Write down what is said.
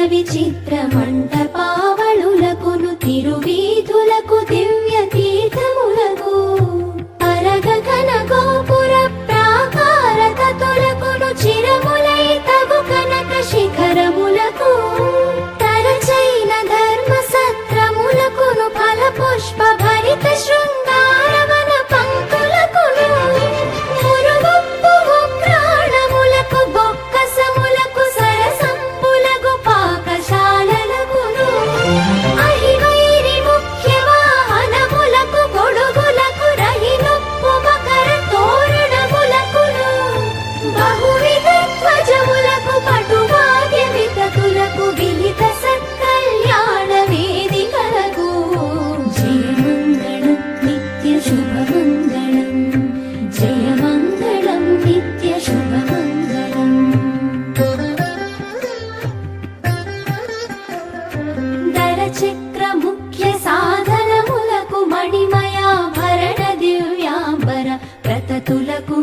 విచిత్ర మంటపావళులకును తిరువీధులకు దివ్య తీర్థములకు అరగ ఘన గోపుర ప్రాకార తతులకును చిరములై తగు కనక శిఖరములకు తరచైన ధర్మ సత్రములకును ఫల పుష్ప భరిత శృంగారవన పంక్తులకును మురుగుప్పు ఉగ్రాణములకు బొక్కసములకు సరసంబులకు పాకశాలలకును అహివైరి ముఖ్య వాహనములకు గొడుగులకు రహినొప్పు మకర తోరణములకును బహువిధ ధ్వజములకు పటువాద్య వితతులకు విహిత సత్కళ్యాణ వేదికలకు జయమంగళం నిత్య శుభమంగళం జయమంగళం నిత్య శుభమంగళం దరచక్ర ముఖ్య సాధనములకు మణిమయాభరణ దివ్యాంబర ప్రతతులకు